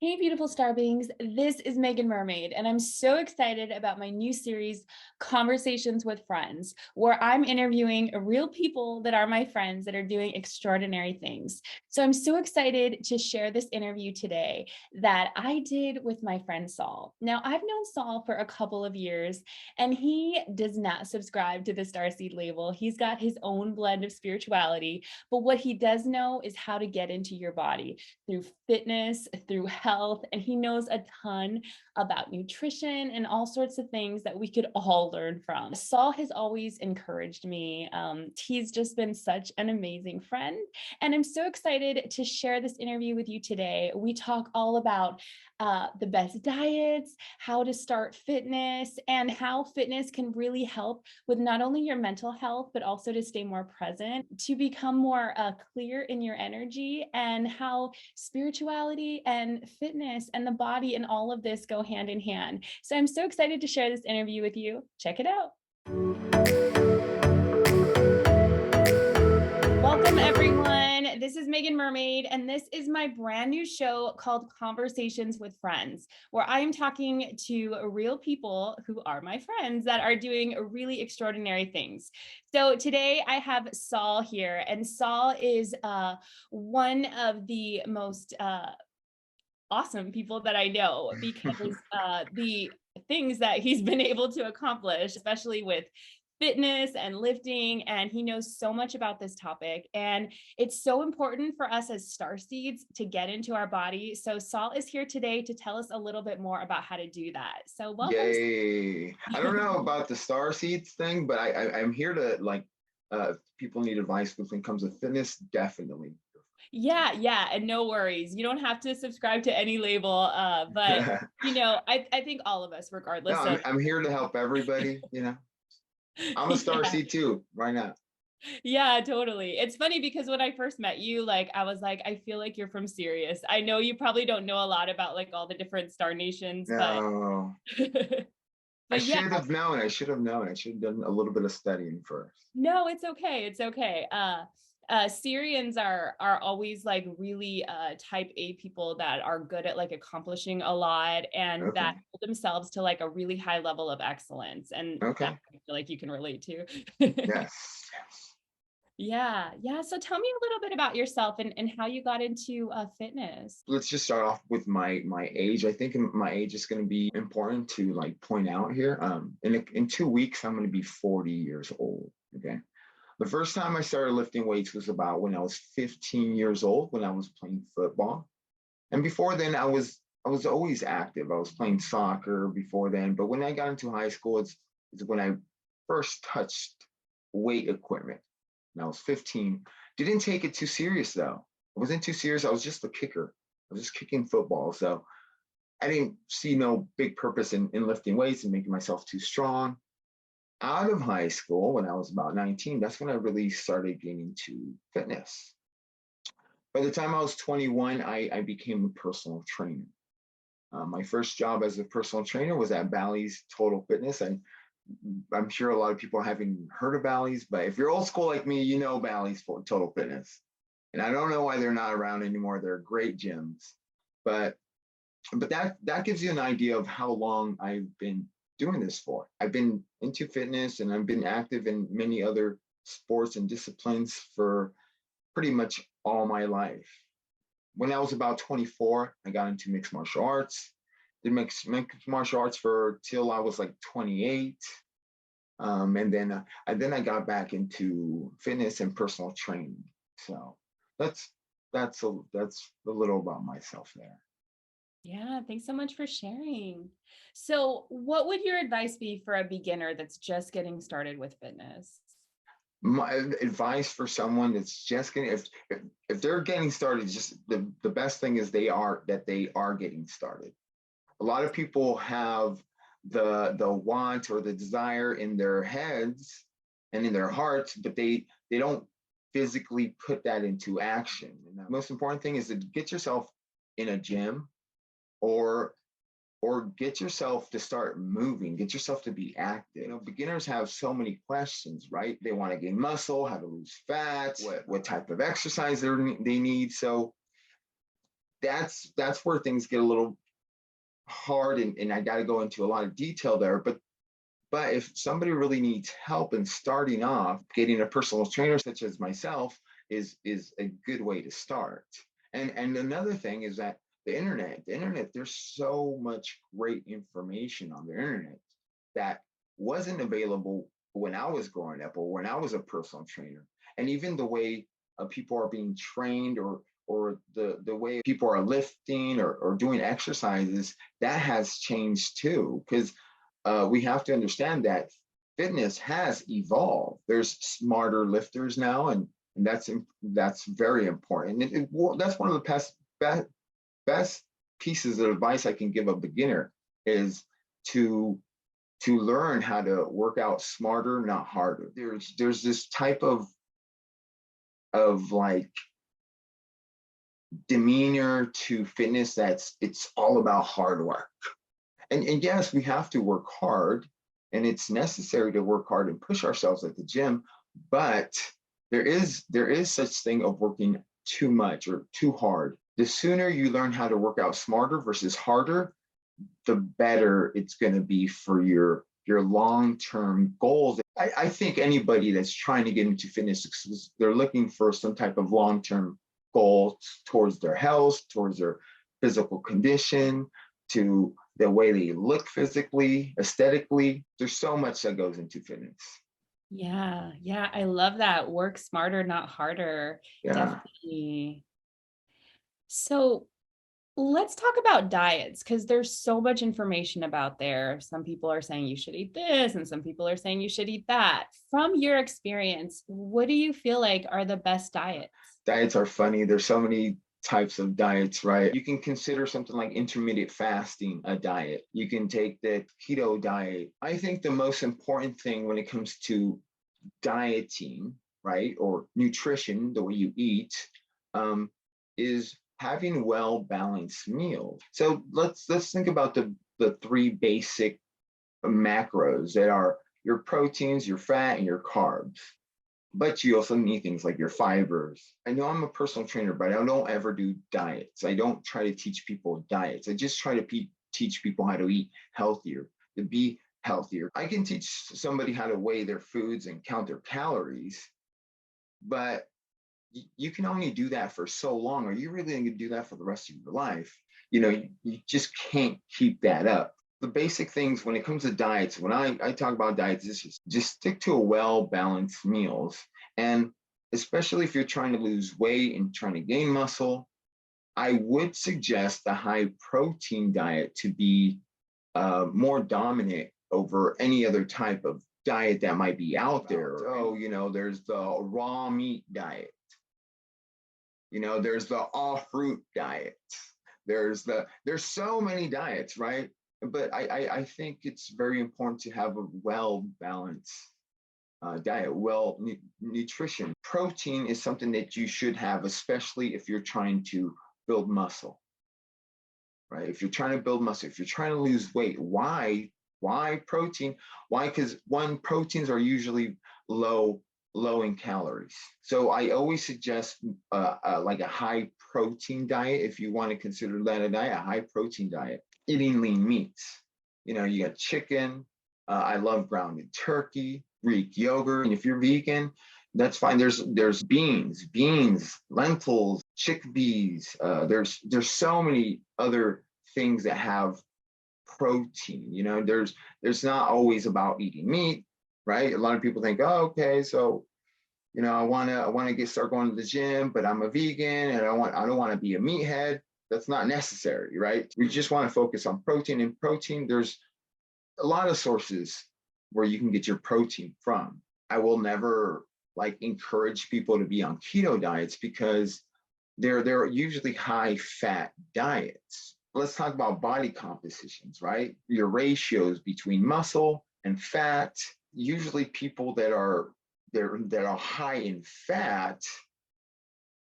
Hey, beautiful star beings. This is Megan Mermaid, and I'm so excited about my new series, Conversations with Friends, where I'm interviewing real people that are my friends that are doing extraordinary things. So I'm so excited to share this interview today that I did with my friend Saul. Now, I've known Saul for a couple of years, and he does not subscribe to the Starseed label. He's got his own blend of spirituality, but what he does know is how to get into your body through fitness, through health, and he knows a ton about nutrition and all sorts of things that we could all learn from. Saul has always encouraged me. He's just been such an amazing friend, and I'm so excited to share this interview with you today. We talk all about the best diets, how to start fitness, and how fitness can really help with not only your mental health, but also to stay more present, to become more clear in your energy, and how spirituality and fitness and the body and all of this go hand in hand. So I'm so excited to share this interview with you. Check it out. Welcome, everyone. This is Megan Mermaid, and this is my brand new show called Conversations with Friends, where I am talking to real people who are my friends that are doing really extraordinary things. So today I have Saul here, and Saul is one of the most awesome people that I know because the things that he's been able to accomplish, especially with fitness and lifting, and he knows so much about this topic. And it's so important for us as star seeds to get into our body. So Saul is here today to tell us a little bit more about how to do that. So welcome. Yay. I don't know about the star seeds thing, but I'm here to if people need advice when it comes to fitness, definitely. Yeah, and no worries. You don't have to subscribe to any label, but I think all of us, No, regardless I'm of I'm here to help everybody. I'm a star yeah. seed too, right now. Yeah, totally. It's funny because when I first met you, like I was like, I feel like you're from Sirius. I know you probably don't know a lot about like all the different star nations, but No. I but yeah, should have known. I should have known. I should have done a little bit of studying first. no, it's okay. It's okay. Syrians are always like really type A people that are good at like accomplishing a lot and that Okay. hold themselves to like a really high level of excellence. And that Okay. I feel like you can relate to. Yes. Yes. Yeah. So tell me a little bit about yourself and how you got into fitness. Let's just start off with my age. I think my age is going to be important to like point out here. In 2 weeks, I'm going to be 40 years old. Okay. The first time I started lifting weights was about when I was 15 years old, when I was playing football. And before then, I was always active. I was playing soccer before then, but when I got into high school, it's when I first touched weight equipment. And I was 15. Didn't take it too serious though. I wasn't too serious. I was just a kicker. I was just kicking football. So I didn't see no big purpose in lifting weights and making myself too strong. Out of high school, when I was about 19, that's when I really started getting into fitness. By the time I was 21, I became a personal trainer. My first job as a personal trainer was at Bally's Total Fitness. I'm sure a lot of people haven't heard of Bally's, but if you're old school like me, you know Bally's for Total Fitness. And I don't know why they're not around anymore. They're great gyms, but that gives you an idea of how long I've been doing this for. I've been into fitness and I've been active in many other sports and disciplines for pretty much all my life. When I was about 24, I got into mixed martial arts. Did mixed martial arts for till I was like 28. And then I got back into fitness and personal training. So that's that's a little about myself there. Yeah, thanks so much for sharing. So, what would your advice be for a beginner that's just getting started with fitness? My advice for someone that's just getting if they're getting started, just the best thing is they are getting started. A lot of people have the want or the desire in their heads and in their hearts, but they don't physically put that into action. And the most important thing is to get yourself in a gym or get yourself to start moving, get yourself to be active. Beginners have so many questions, right? They want to gain muscle, how to lose fat, what type of exercise they need. So that's where things get a little hard, and I got to go into a lot of detail there. But if somebody really needs help in starting off, getting a personal trainer such as myself is a good way to start. And another thing is that the internet, there's so much great information on the internet that wasn't available when I was growing up or when I was a personal trainer. And even the way people are being trained, or the way people are lifting or doing exercises, that has changed too. Because we have to understand that fitness has evolved. There's smarter lifters now, and that's very important. That's one of the best pieces of advice I can give a beginner is to learn how to work out smarter, not harder. There's this type of like demeanor to fitness that's it's all about hard work. And yes, we have to work hard, and it's necessary to work hard and push ourselves at the gym, but there is such thing of working too much or too hard. The sooner you learn how to work out smarter versus harder, the better it's going to be for your long-term goals. I think anybody that's trying to get into fitness, they're looking for some type of long-term goal towards their health, towards their physical condition, to the way they look physically, aesthetically. There's so much that goes into fitness. Yeah, yeah, I love that. Work smarter, not harder. Yeah. Definitely. So let's talk about diets because there's so much information about there. Some people are saying you should eat this, and some people are saying you should eat that. From your experience, what do you feel like are the best diets? Diets are funny. There's so many types of diets, right? You can consider something like intermittent fasting a diet. You can take the keto diet. I think the most important thing when it comes to dieting, right, or nutrition, the way you eat, is having well balanced meals. So let's think about the three basic macros that are your proteins, your fat, and your carbs. But you also need things like your fibers. I know I'm a personal trainer, but I don't ever do diets. I don't try to teach people diets. I just try to teach people how to eat healthier, to be healthier. I can teach somebody how to weigh their foods and count their calories, but you can only do that for so long. Are you really going to do that for the rest of your life? You just can't keep that up. The basic things when it comes to diets, when I talk about diets, is just stick to a well-balanced meals. And especially if you're trying to lose weight and trying to gain muscle, I would suggest the high protein diet to be more dominant over any other type of diet that might be out there. So, there's the raw meat diet. There's the all fruit diet. There's so many diets, right? But I think it's very important to have a well-balanced diet, nutrition. Protein is something that you should have, especially if you're trying to build muscle, right? If you're trying to build muscle, if you're trying to lose weight, why protein? Why? Because proteins are usually low in calories. So I always suggest like a high protein diet. If you want to consider that a diet, a high protein diet. Eating lean meats. You got chicken. I love grounded turkey, Greek yogurt. And if you're vegan, that's fine. There's beans, lentils, chickpeas. There's so many other things that have protein. There's not always about eating meat, right? A lot of people think, oh, okay, so I want to start going to the gym, but I'm a vegan and I don't want to be a meathead. That's not necessary, right? We just want to focus on protein. And protein, there's a lot of sources where you can get your protein from. I will never encourage people to be on keto diets because they're usually high fat diets. Let's talk about body compositions, right? Your ratios between muscle and fat. Usually people that are high in fat,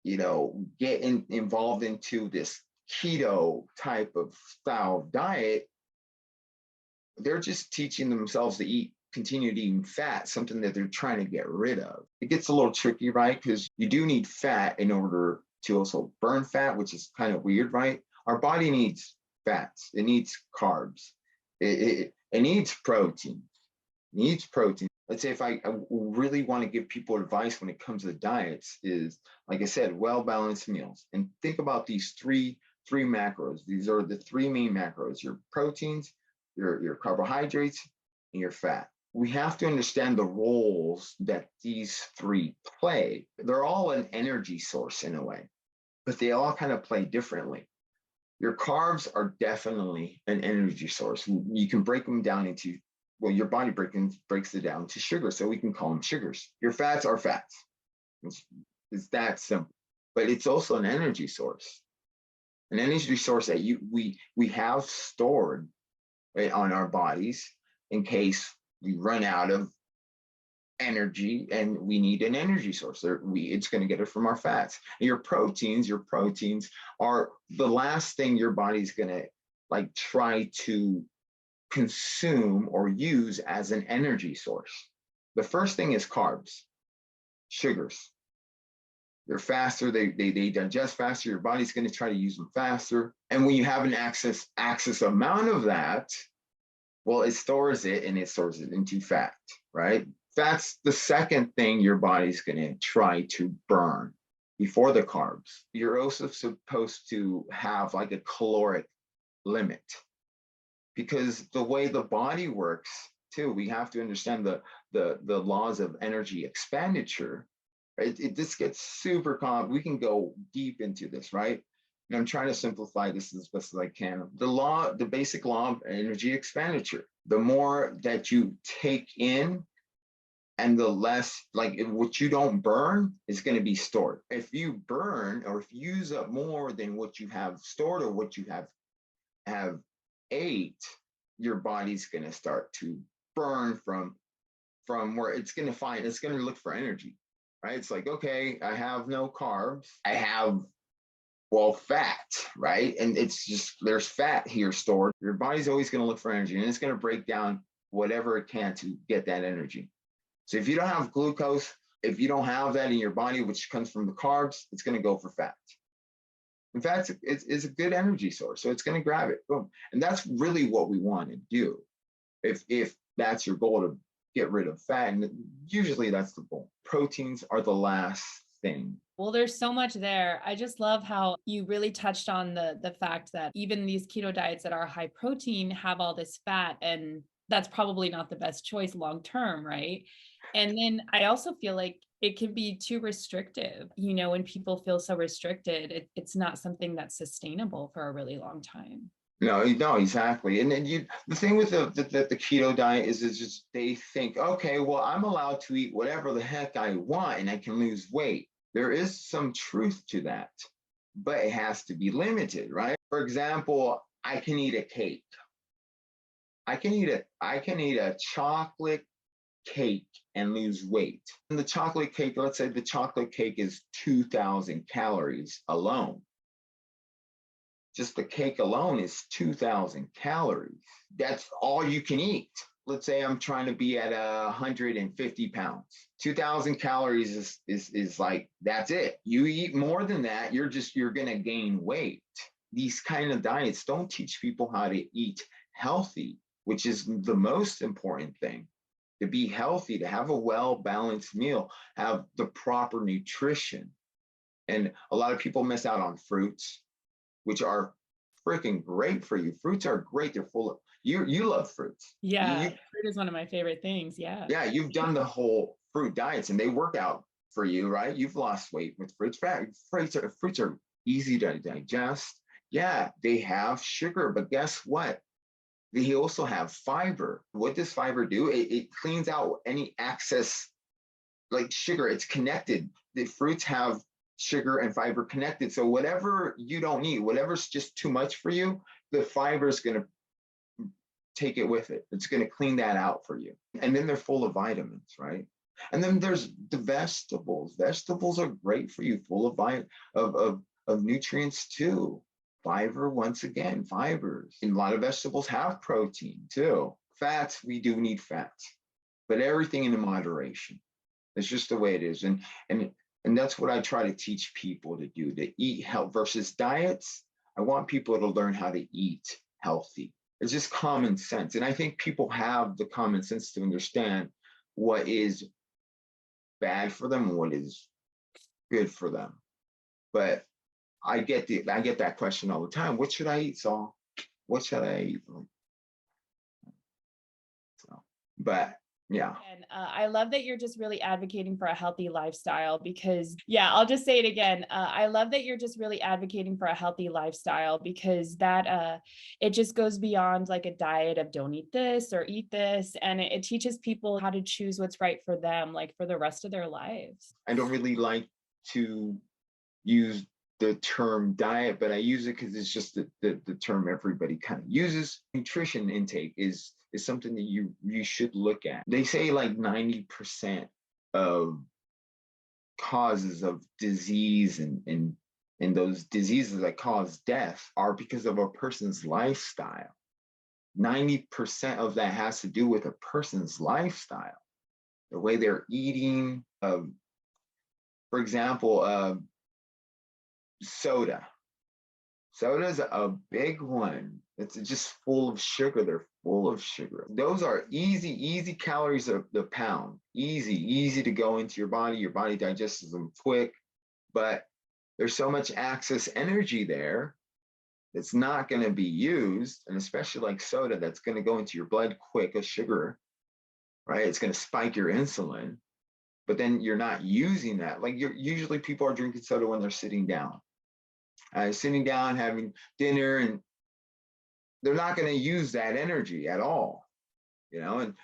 get involved into this keto type of style diet. They're just teaching themselves to continue to eat fat, something that they're trying to get rid of. It gets a little tricky, right? Because you do need fat in order to also burn fat, which is kind of weird, right? Our body needs fats, it needs carbs, it needs protein, needs protein. Let's say if I really want to give people advice when it comes to diets is, like I said, well-balanced meals. And think about these three macros. These are the three main macros: your proteins, your carbohydrates, and your fat. We have to understand the roles that these three play. They're all an energy source in a way, but they all kind of play differently. Your carbs are definitely an energy source. You can break them down into, well, your body breaks it down to sugar, so we can call them sugars. Your fats are fats. It's that simple. But it's also an energy source, that we have stored, right, on our bodies in case we run out of energy and we need an energy source. It's going to get it from our fats. And your proteins are the last thing your body's going to like try to consume or use as an energy source. The first thing is carbs, sugars. They're faster, they digest faster, your body's going to try to use them faster. And when you have an excess amount of that, well, it stores it into fat, right? That's the second thing your body's going to try to burn before the carbs. You're also supposed to have like a caloric limit, because the way the body works too, we have to understand the laws of energy expenditure. This gets super common. We can go deep into this, right? And I'm trying to simplify this as best as I can. The basic law of energy expenditure. The more that you take in and the less, like what you don't burn is going to be stored. If you burn or if you use up more than what you have stored or what you have ate, your body's going to start to burn from where it's going to look for energy, right? It's like, okay, I have no carbs. I have, well, fat, right? And it's just, there's fat here stored. Your body's always going to look for energy, and it's going to break down whatever it can to get that energy. So if you don't have glucose, if you don't have that in your body, which comes from the carbs, it's going to go for fat. In fact, it's a good energy source, so it's going to grab it. Boom. And that's really what we want to do. If that's your goal, to get rid of fat, and usually that's the goal. Proteins are the last thing. Well, there's so much there. I just love how you really touched on the fact that even these keto diets that are high protein have all this fat, and that's probably not the best choice long term, right? And then I also feel like it can be too restrictive. When people feel so restricted, it's not something that's sustainable for a really long time. No, exactly. And then the thing with the keto diet is just they think, okay, well, I'm allowed to eat whatever the heck I want and I can lose weight. There is some truth to that, but it has to be limited, right? For example, I can eat a cake. I can eat a chocolate cake and lose weight. And the chocolate cake, let's say the chocolate cake is 2,000 calories alone. Just the cake alone is 2,000 calories. That's all you can eat. Let's say I'm trying to be at 150 pounds. 2,000 calories is like, that's it. You eat more than that, you're going to gain weight. These kind of diets don't teach people how to eat healthy, which is the most important thing. To be healthy, to have a well-balanced meal, have the proper nutrition. And a lot of people miss out on fruits, which are freaking great for you. Fruits are great. They're full of, you love fruits. Yeah, fruit is one of my favorite things. Yeah. Yeah, you've done the whole fruit diets and they work out for you, right? You've lost weight with fruits. Fruits are easy to digest. Yeah, they have sugar, but guess what? They also have fiber. What does fiber do? It cleans out any excess, like sugar. It's connected. The fruits have sugar and fiber connected. So whatever you don't need, whatever's just too much for you, the fiber is going to take it with it. It's going to clean that out for you. And then they're full of vitamins, right? And then there's the vegetables. Vegetables are great for you, full of nutrients too. Fiber, once again, fibers. And a lot of vegetables have protein too. Fats, we do need fats, but everything in moderation. It's just the way it is. And And that's what I try to teach people to do, to eat health versus diets. I want people to learn how to eat healthy. It's just common sense. And I think people have the common sense to understand what is bad for them and what is good for them. But I get that question all the time. What should I eat, Saul? What should I eat? So, but yeah. And I love that you're just really advocating for a healthy lifestyle because, yeah, I'll just say it again. I love that you're just really advocating for a healthy lifestyle because that it just goes beyond like a diet of don't eat this or eat this. And it teaches people how to choose what's right for them, like for the rest of their lives. I don't really like to use the term diet, but I use it because it's just the term everybody kind of uses. Nutrition intake is something that you should look at. They say like 90% of causes of disease and those diseases that cause death are because of a person's lifestyle. 90% of that has to do with a person's lifestyle, the way they're eating. For example, soda. Soda is a big one. It's just full of sugar. They're full of sugar. Those are easy calories of the pound. Easy to go into your body. Your body digests them quick, but there's so much excess energy there that's not going to be used, and especially like soda, that's going to go into your blood quick as sugar, right? It's going to spike your insulin, but then you're not using that. Like usually people are drinking soda when they're sitting down having dinner, and they're not going to use that energy at all, and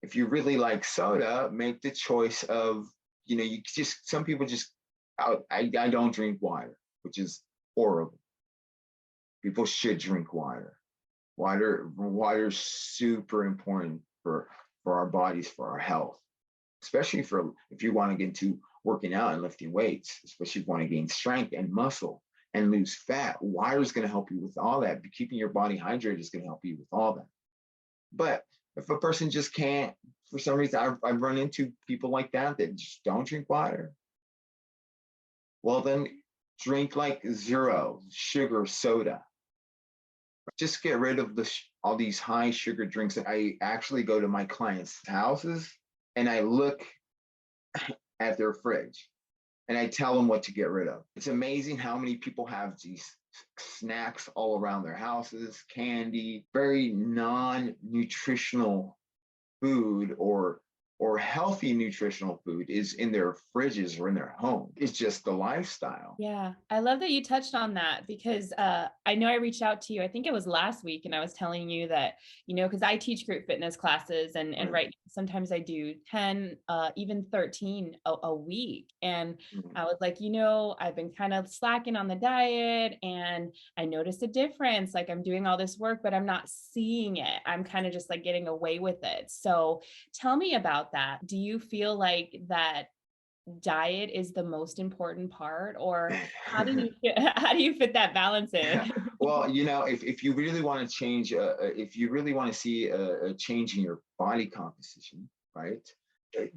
if you really like soda, make the choice of, some people just, I don't drink water, which is horrible. People should drink water. Water is super important for our bodies, for our health, especially for if you want to get into working out and lifting weights, especially if you want to gain strength and muscle and lose fat. Water is going to help you with all that. Keeping your body hydrated is going to help you with all that. But if a person just can't, for some reason, I've run into people like that just don't drink water. Well, then drink like zero sugar soda. Just get rid of all these high sugar drinks. I actually go to my clients' houses and I look at their fridge and I tell them what to get rid of. It's amazing how many people have these snacks all around their houses, candy, very non-nutritional food or healthy nutritional food is in their fridges or in their home. It's just the lifestyle. Yeah, I love that you touched on that because I know I reached out to you, I think it was last week, and I was telling you that, because I teach group fitness classes and right now, sometimes I do 10, even 13 a week. And I was like, I've been kind of slacking on the diet and I noticed a difference. Like I'm doing all this work, but I'm not seeing it. I'm kind of just like getting away with it. So tell me about that. Do you feel like that diet is the most important part, or how do you fit that balance in? Well, if you really want to change, if you really want to see a change in your body composition, right?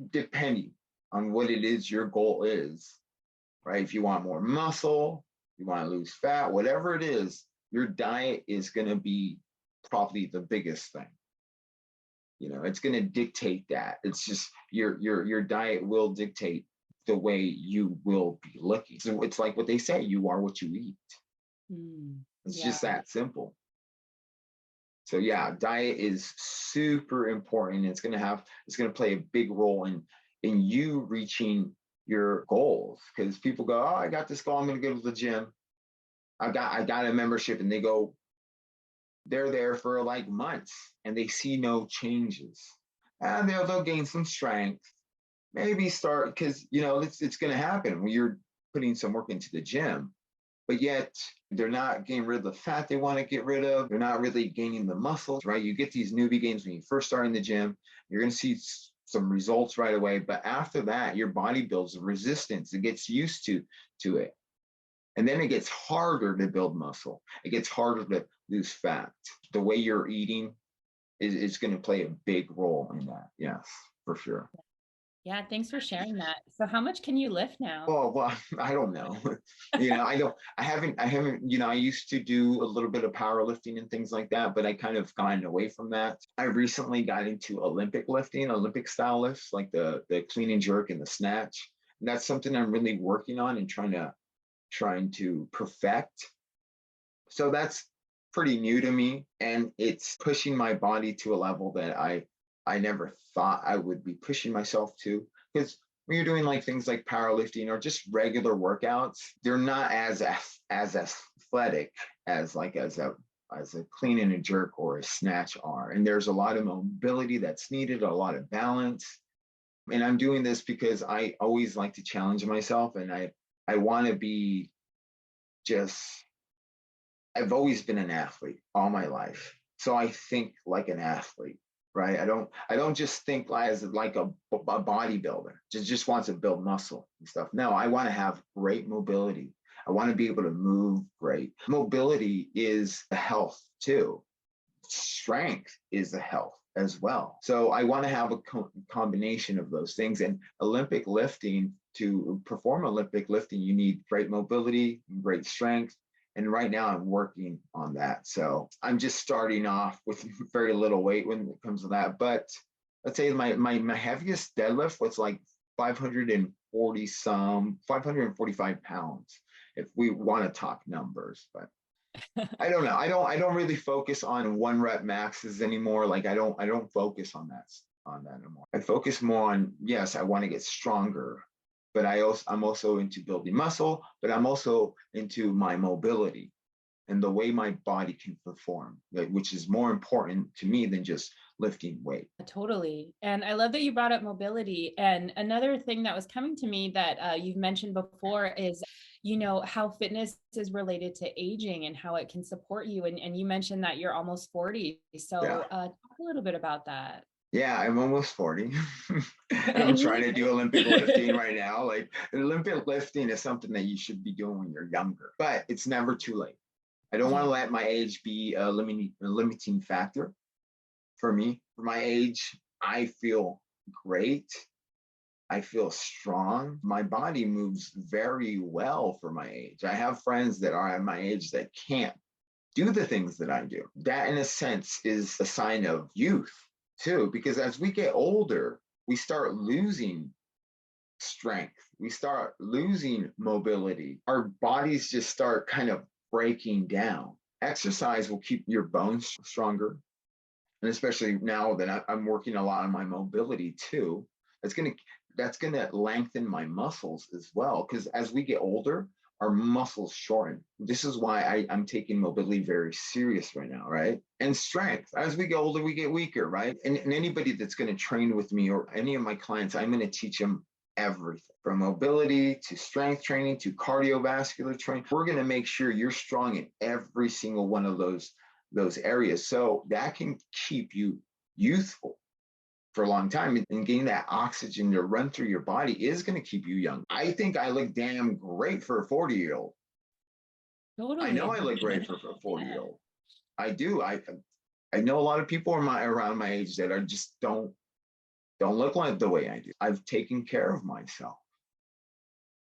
Depending on what it is your goal is, right? If you want more muscle, you want to lose fat, whatever it is, your diet is going to be probably the biggest thing. It's going to dictate that. It's just your diet will dictate the way you will be looking. So it's like what they say, you are what you eat. It's just that simple. So yeah, diet is super important. It's going to play a big role in you reaching your goals, because people go, oh, I got this goal, I'm going to go to the gym. I got a membership, and they're there for like months and they see no changes. And they'll gain some strength, maybe start, because it's going to happen when you're putting some work into the gym, but yet they're not getting rid of the fat they want to get rid of. They're not really gaining the muscles, right? You get these newbie gains when you first start in the gym. You're going to see some results right away, but after that, your body builds a resistance. It gets used to it. And then it gets harder to build muscle. It gets harder to lose fat. The way you're eating is going to play a big role in that. Yes, for sure. Yeah, thanks for sharing that. So how much can you lift now? Oh, well, I don't know. I haven't, I used to do a little bit of powerlifting and things like that, but I kind of gotten away from that. I recently got into Olympic lifting, Olympic style lifts, like the clean and jerk and the snatch. And that's something I'm really working on and trying to perfect. So that's pretty new to me, and it's pushing my body to a level that I never thought I would be pushing myself to. Because when you're doing like things like powerlifting or just regular workouts, they're not as athletic as like as a clean and a jerk or a snatch are. And there's a lot of mobility that's needed, a lot of balance. And I'm doing this because I always like to challenge myself, and I want to be just I've always been an athlete all my life. So I think like an athlete, right? I don't just think as like a bodybuilder, just wants to build muscle and stuff. No, I want to have great mobility. I want to be able to move great. Mobility is the health too. Strength is the health as well. So I want to have a combination of those things. And Olympic lifting, to perform Olympic lifting, you need great mobility, great strength. And right now I'm working on that. So I'm just starting off with very little weight when it comes to that. But let's say my heaviest deadlift was like 545 pounds, if we want to talk numbers. But I don't know. I don't really focus on one rep maxes anymore. Like I don't focus on that anymore. I focus more on, yes, I want to get stronger, but I'm also into building muscle, but I'm also into my mobility and the way my body can perform, like, which is more important to me than just lifting weight. Totally. And I love that you brought up mobility. And another thing that was coming to me that you've mentioned before is, how fitness is related to aging and how it can support you. And you mentioned that you're almost 40. Yeah. So talk a little bit about that. Yeah, I'm almost 40. I'm And trying you to do Olympic lifting right now. Like Olympic lifting is something that you should be doing when you're younger, but it's never too late. I don't want yeah, to let my age be a limiting factor for me. For my age, I feel great. I feel strong. My body moves very well for my age. I have friends that are at my age that can't do the things that I do. That, in a sense, is a sign of youth, too, because as we get older, we start losing strength. We start losing mobility. Our bodies just start kind of breaking down. Exercise will keep your bones stronger. And especially now that I'm working a lot on my mobility too, that's gonna that's gonna lengthen my muscles as well. Because as we get older, our muscles shorten. This is why I'm taking mobility very serious right now, right? And strength. As we get older, we get weaker, right? And anybody that's going to train with me or any of my clients, I'm going to teach them everything from mobility to strength training to cardiovascular training. We're going to make sure you're strong in every single one of those areas. So that can keep you youthful for a long time, and getting that oxygen to run through your body is going to keep you young. I think I look damn great for a 40-year old. I know totally. I look great for a 40-year Yeah. old. I do. I know a lot of people around my age that are just don't look like the way I do. I've taken care of myself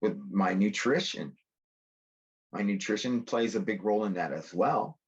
with my nutrition. My nutrition plays a big role in that as well.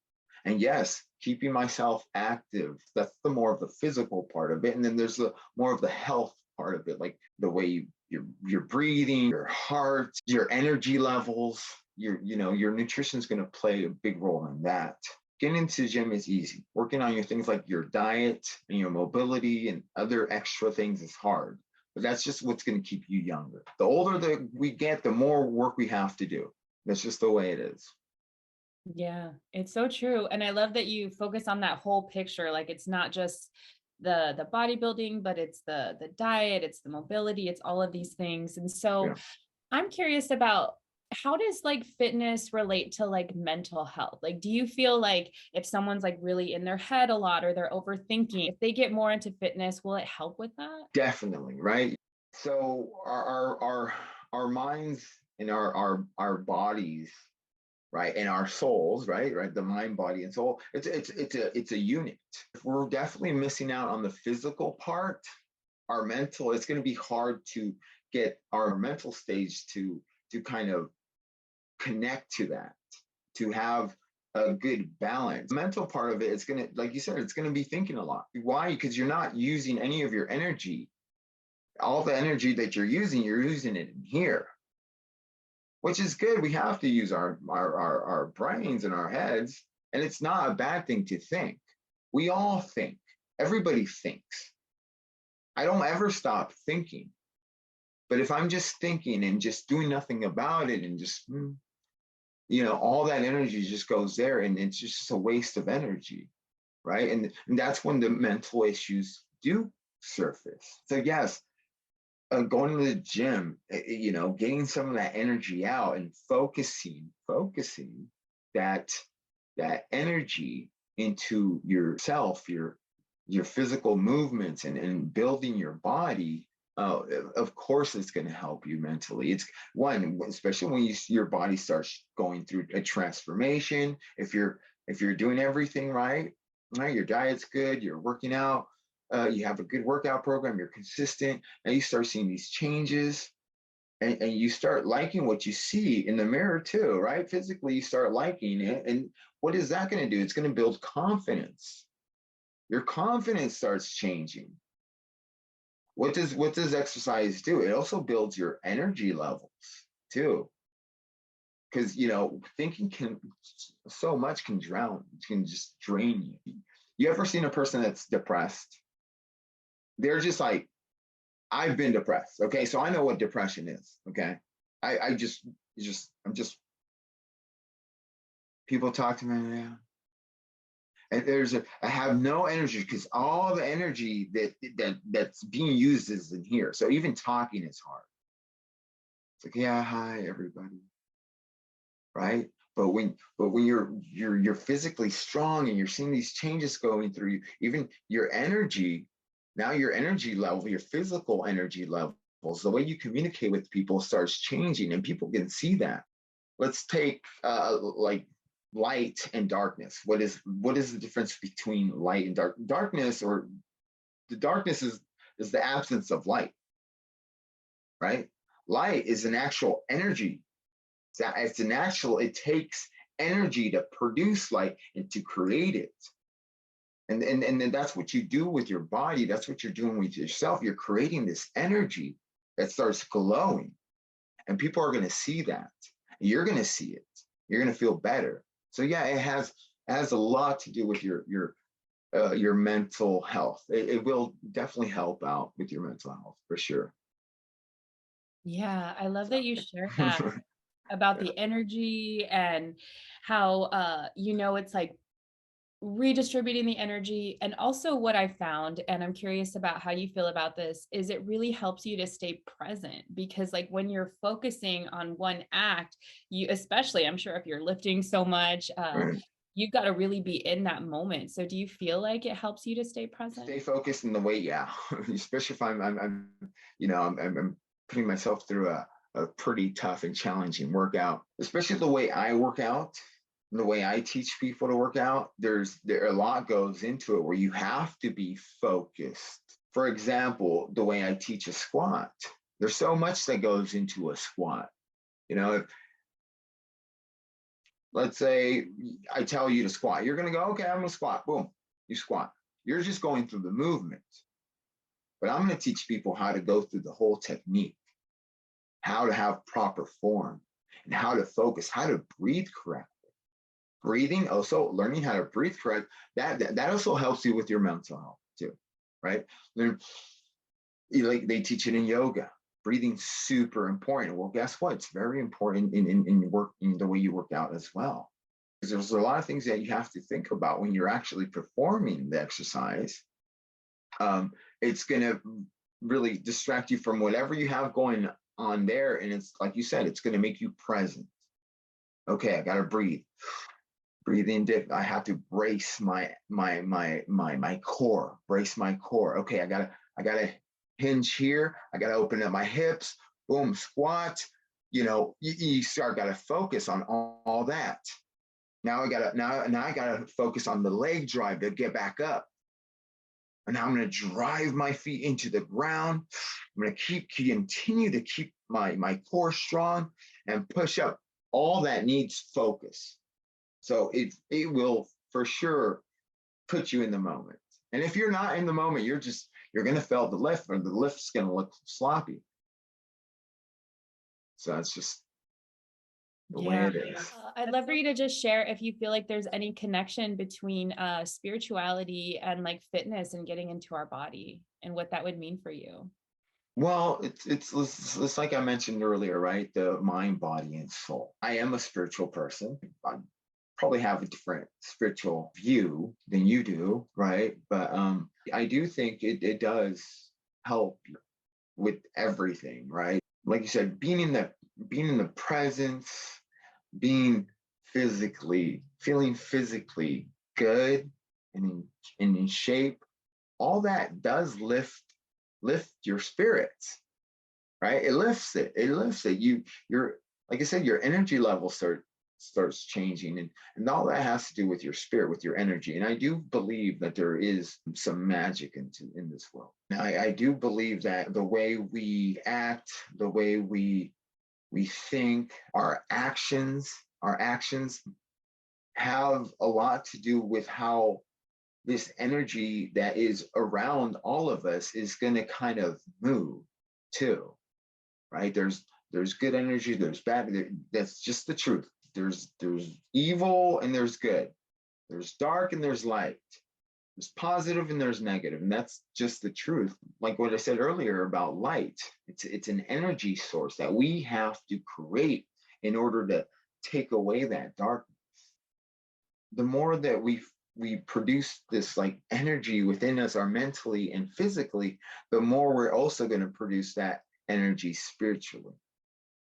And yes, keeping myself active, that's the more of the physical part of it. And then there's the more of the health part of it, like the way you're breathing, your heart, your energy levels, your nutrition is going to play a big role in that. Getting into the gym is easy. Working on your things like your diet and your mobility and other extra things is hard. But that's just what's going to keep you younger. The older that we get, the more work we have to do. That's just the way it is. Yeah, it's so true. And I love that you focus on that whole picture. Like it's not just the bodybuilding, but it's the diet, it's the mobility, it's all of these things. And so Yeah. I'm curious about how does like fitness relate to like mental health? Like, do you feel like if someone's like really in their head a lot or they're overthinking, if they get more into fitness, will it help with that? Definitely, right? So our minds and our bodies, right, and our souls, right, the mind, body, and soul. It's a unit. We're definitely missing out on the physical part. our mental, it's going to be hard to get our mental stage to kind of connect to that, to have a good balance. The mental part of it, it's going to, like you said, it's going to be thinking a lot. Why? Because you're not using any of your energy. All the energy that you're using it in here, which is good. We have to use our brains and our heads, and it's not a bad thing to think. We all think. Everybody thinks. I don't ever stop thinking. But if I'm just thinking and just doing nothing about it and just, all that energy just goes there and it's just a waste of energy, right? And that's when the mental issues do surface. So yes, going to the gym, getting some of that energy out and focusing that that energy into yourself, your physical movements and building your body. Of course, it's going to help you mentally. It's one, especially when your body starts going through a transformation. If you're doing everything right, your diet's good, you're working out, you have a good workout program, you're consistent, and you start seeing these changes, and you start liking what you see in the mirror too, right? Physically, you start liking it, and what is that going to do? It's going to build confidence. Your confidence starts changing. What does exercise do? It also builds your energy levels too, because thinking can so much can drown, can just drain you. You ever seen a person that's depressed? They're just like, I've been depressed. Okay, so I know what depression is. Okay, I I'm just people talk to me. Yeah. And I have no energy because all the energy that's being used is in here. So even talking is hard. It's like, yeah, hi everybody, right? But when you're physically strong and you're seeing these changes going through you, even your energy, now your energy level, your physical energy levels, the way you communicate with people starts changing, and people can see that. Let's take like light and darkness. What is the difference between light and darkness? Or the darkness is the absence of light, right? Light is an actual energy. It takes energy to produce light and to create it. And then that's what you do with your body. That's what you're doing with yourself. You're creating this energy that starts glowing, and people are going to see that. You're going to see it. You're going to feel better. So yeah, it has a lot to do with your mental health. It will definitely help out with your mental health for sure. Yeah, I love that you shared that about the energy and how it's like redistributing the energy. And also what I found, and I'm curious about how you feel about this, is it really helps you to stay present, because like when you're focusing on one act, you, especially I'm sure if you're lifting so much, Right. you've got to really be in that moment. So do you feel like it helps you to stay present? Stay focused in the way, yeah. Especially if I'm putting myself through a pretty tough and challenging workout. Especially the way I work out, and the way I teach people to work out. There a lot goes into it where you have to be focused. For example, the way I teach a squat, there's so much that goes into a squat. If, let's say I tell you to squat, you're gonna go, okay, I'm gonna squat. Boom, you squat. You're just going through the movement. But I'm going to teach people how to go through the whole technique, how to have proper form, and how to focus, how to breathe correctly. Breathing, also learning how to breathe correct, that also helps you with your mental health too, right? Like they teach it in yoga. Breathing super important. Well, guess what? It's very important in the way you work out as well. Because there's a lot of things that you have to think about when you're actually performing the exercise. It's going to really distract you from whatever you have going on there. And it's like you said, it's going to make you present. Okay, I got to breathe. Breathing deep. I have to brace my core, brace my core. Okay, I gotta hinge here. I gotta open up my hips. Boom, squat. You start got to focus on all that. Now I gotta focus on the leg drive to get back up. And now I'm going to drive my feet into the ground. I'm going to continue to keep my core strong and push up. All that needs focus. So it will for sure put you in the moment. And if you're not in the moment, you're going to fail the lift, or the lift's going to look sloppy. So that's just the way Yeah. it is. I'd love for you to just share if you feel like there's any connection between spirituality and like fitness and getting into our body and what that would mean for you. Well, it's like I mentioned earlier, right? The mind, body, and soul. I am a spiritual person. I probably have a different spiritual view than you do, right? But I do think it does help with everything, right? Like you said, being in the presence, being feeling physically good and in shape, all that does lift your spirits, right? It lifts it. You're, like I said, your energy level starts changing, and all that has to do with your spirit, with your energy. And I do believe that there is some magic in this world. I do believe that the way we act, the way we think, our actions have a lot to do with how this energy that is around all of us is going to kind of move too, right? There's good energy, there's bad. That's just the truth. There's evil and there's good. There's dark and there's light. There's positive and there's negative, and that's just the truth. Like what I said earlier about light, it's an energy source that we have to create in order to take away that darkness. The more that we produce this like energy within us, our mentally and physically, the more we're also going to produce that energy spiritually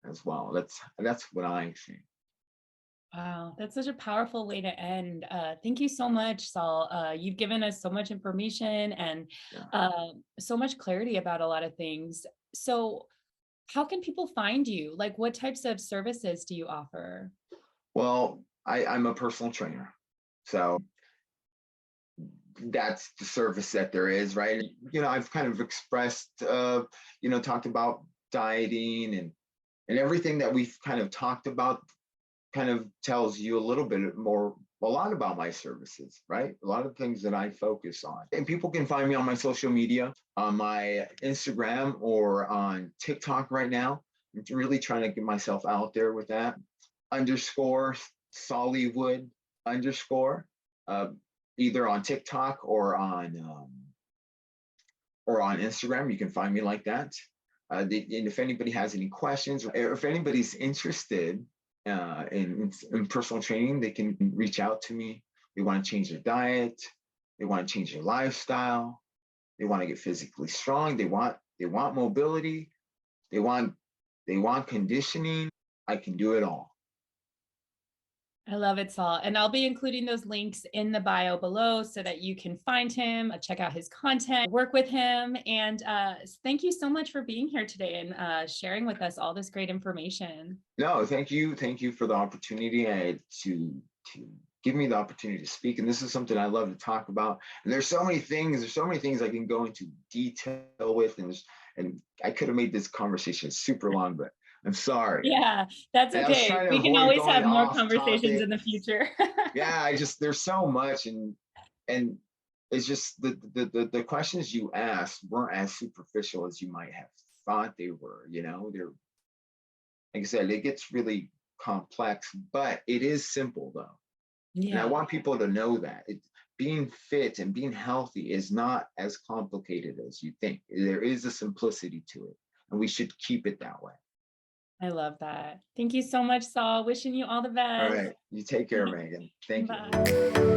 as well. That's what I think. Wow, that's such a powerful way to end. Thank you so much, Saul. You've given us so much information and Yeah. so much clarity about a lot of things. So, how can people find you? Like, what types of services do you offer? Well, I'm a personal trainer, so that's the service that there is, right? I've kind of expressed, talked about dieting and everything that we've kind of talked about kind of tells you a little bit more, a lot about my services, right? A lot of things that I focus on. And people can find me on my social media, on my Instagram or on TikTok right now. I'm really trying to get myself out there with that. Underscore Sollywood underscore, uh, either on TikTok or on Instagram. You can find me like that. And if anybody has any questions, or if anybody's interested in personal training, they can reach out to me. They want to change their diet, they want to change their lifestyle, they want to get physically strong, they want mobility, they want conditioning. I can do it all. I love it, Saul. And I'll be including those links in the bio below so that you can find him, check out his content, work with him. And thank you so much for being here today and sharing with us all this great information. No, thank you for the opportunity to give me the opportunity to speak. And this is something I love to talk about. And there's so many things I can go into detail with, and I could have made this conversation super long, but I'm sorry. Yeah, that's And I was okay. trying to We can avoid always going have more off conversations topic. in the future. Yeah, there's so much, and it's just the questions you asked weren't as superficial as you might have thought they were. They're, like I said, it gets really complex, but it is simple though. And I Yeah, want people to know that being fit and being healthy is not as complicated as you think. There is a simplicity to it, and we should keep it that way. I love that. Thank you so much, Saul. Wishing you all the All best. right. You take care, Megan. Thank you. Bye.